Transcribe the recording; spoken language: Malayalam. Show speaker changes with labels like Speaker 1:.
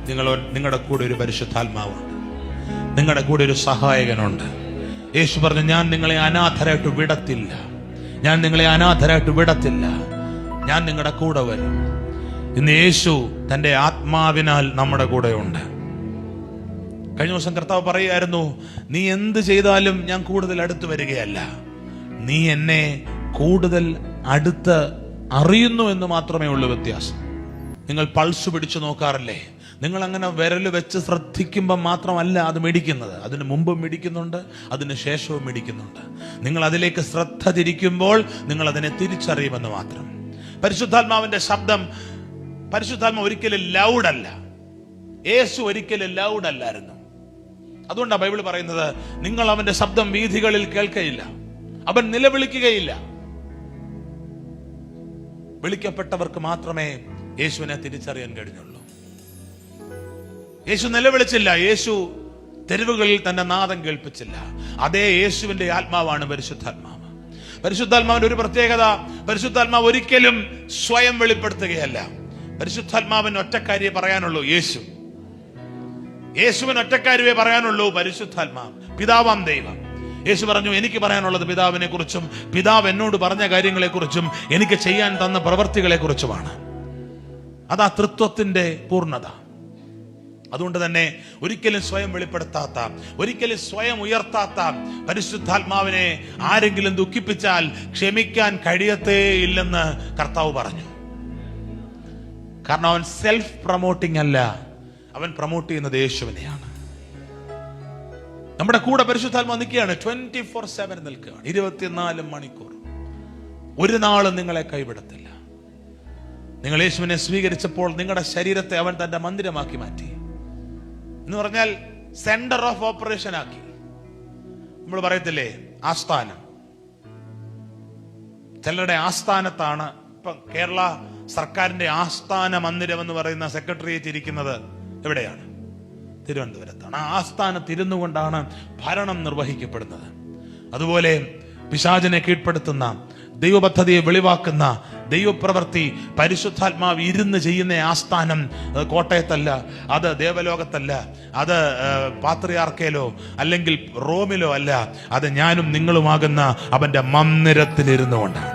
Speaker 1: നിങ്ങളുടെ കൂടെ ഒരു പരിശുദ്ധാത്മാവുണ്ട്, നിങ്ങളുടെ കൂടെ ഒരു സഹായകനുണ്ട്. യേശു പറഞ്ഞു, ഞാൻ നിങ്ങളെ അനാഥരായിട്ട് വിടത്തില്ല, ഞാൻ നിങ്ങളെ അനാഥരായിട്ട് വിടത്തില്ല, ഞാൻ നിങ്ങളുടെ കൂടെ വരും. ഇന്ന് യേശു തന്റെ ആത്മാവിനാൽ നമ്മുടെ കൂടെ ഉണ്ട്. കഴിഞ്ഞ ദിവസം കർത്താവ് പറയുകയായിരുന്നു, നീ എന്ത് ചെയ്താലും ഞാൻ കൂടുതൽ അടുത്ത് വരികയല്ല, നീ എന്നെ കൂടുതൽ അടുത്ത് അറിയുന്നു എന്ന് മാത്രമേ ഉള്ളൂ വ്യത്യാസം. നിങ്ങൾ പൾസ് പിടിച്ചു നോക്കാറില്ലേ? നിങ്ങൾ അങ്ങനെ വിരൽ വെച്ച് ശ്രദ്ധിക്കുമ്പോൾ മാത്രമല്ല അത് മിടിക്കുന്നത്, അതിന് മുമ്പും മിടിക്കുന്നുണ്ട്, അതിന് ശേഷവും മിടിക്കുന്നുണ്ട്. നിങ്ങൾ അതിലേക്ക് ശ്രദ്ധ തിരിക്കുമ്പോൾ നിങ്ങൾ അതിനെ തിരിച്ചറിയുമെന്ന് മാത്രം. പരിശുദ്ധാത്മാവിന്റെ ശബ്ദം, പരിശുദ്ധാത്മാവ് ഒരിക്കലും ലൗഡല്ല. യേശു ഒരിക്കലും ലൗഡല്ലായിരുന്നു. അതുകൊണ്ടാണ് ബൈബിൾ പറയുന്നത്, നിങ്ങൾ അവന്റെ ശബ്ദം വീഥികളിൽ കേൾക്കയില്ല, അവൻ നിലവിളിക്കുകയില്ല. വിളിക്കപ്പെട്ടവർക്ക് മാത്രമേ യേശുവിനെ തിരിച്ചറിയാൻ കഴിഞ്ഞുള്ളൂ. യേശു നിലവിളിച്ചില്ല, യേശു തെരുവുകളിൽ തന്റെ നാദം കേൾപ്പിച്ചില്ല. അതേ യേശുവിന്റെ ആത്മാവാണ് പരിശുദ്ധാത്മാവ്. പരിശുദ്ധാത്മാവിന്റെ ഒരു പ്രത്യേകത, പരിശുദ്ധാത്മാവ് ഒരിക്കലും സ്വയം വെളിപ്പെടുത്തുകയല്ല. പരിശുദ്ധാത്മാവിന് ഒറ്റക്കാരിയെ പറയാനുള്ളൂ, യേശുവിന് ഒറ്റക്കാരിയെ പറയാനുള്ളൂ പരിശുദ്ധാത്മാവ്. പിതാവാം ദൈവം യേശു പറഞ്ഞു, എനിക്ക് പറയാനുള്ളത് പിതാവിനെ കുറിച്ചും പിതാവ് എന്നോട് പറഞ്ഞ കാര്യങ്ങളെ കുറിച്ചും എനിക്ക് ചെയ്യാൻ തന്ന പ്രവർത്തികളെ കുറിച്ചുമാണ്. അതാ തൃത്വത്തിന്റെ പൂർണ്ണത. അതുകൊണ്ട് തന്നെ ഒരിക്കലും സ്വയം വെളിപ്പെടുത്താത്ത, ഒരിക്കലും സ്വയം ഉയർത്താത്ത പരിശുദ്ധാത്മാവിനെ ആരെങ്കിലും ദുഃഖിപ്പിച്ചാൽ ക്ഷമിക്കാൻ കഴിയത്തേ ഇല്ലെന്ന് കർത്താവ് പറഞ്ഞു. കാരണം അവൻ സെൽഫ് പ്രൊമോട്ടിംഗ് അല്ല, അവൻ പ്രൊമോട്ട് ചെയ്യുന്നത് യേശുവിനെയാണ്. നമ്മുടെ കൂടെ പരിശുദ്ധാത്മാവ് നിൽക്കുകയാണ്, 24/7 നിൽക്കുകയാണ്, 24 മണിക്കൂർ. ഒരു നാളും നിങ്ങളെ കൈവിടത്തില്ല. നിങ്ങൾ യേശുവിനെ സ്വീകരിച്ചപ്പോൾ നിങ്ങളുടെ ശരീരത്തെ അവൻ തന്റെ മന്ദിരമാക്കി മാറ്റി. എന്ന് പറഞ്ഞാൽ സെന്റർ ഓഫ് ഓപ്പറേഷൻ ആക്കി. നമ്മൾ പറയത്തില്ലേ ആസ്ഥാനം, ചിലരുടെ ആസ്ഥാനത്താണ്. ഇപ്പൊ കേരള സർക്കാരിന്റെ ആസ്ഥാന മന്ദിരം എന്ന് പറയുന്ന സെക്രട്ടേറിയറ്റ് ഇരിക്കുന്നത് എവിടെയാണ്? തിരുവനന്തപുരത്താണ്. ആ ആസ്ഥാനത്ത് ഇരുന്നു കൊണ്ടാണ് ഭരണം നിർവഹിക്കപ്പെടുന്നത്. അതുപോലെ പിശാചിനെ കീഴ്പ്പെടുത്തുന്ന, ദൈവപദ്ധതിയെ വെളിവാക്കുന്ന ദൈവപ്രവൃത്തി പരിശുദ്ധാത്മാവ് ഇരുന്ന് ചെയ്യുന്ന ആസ്ഥാനം കോട്ടയത്തല്ല, അത് ദേവലോകത്തല്ല, അത് പാത്രിയാർക്കയിലോ അല്ലെങ്കിൽ റോമിലോ അല്ല, അത് ഞാനും നിങ്ങളുമാകുന്ന അവന്റെ മന്ദിരത്തിലിരുന്നു കൊണ്ടാണ്.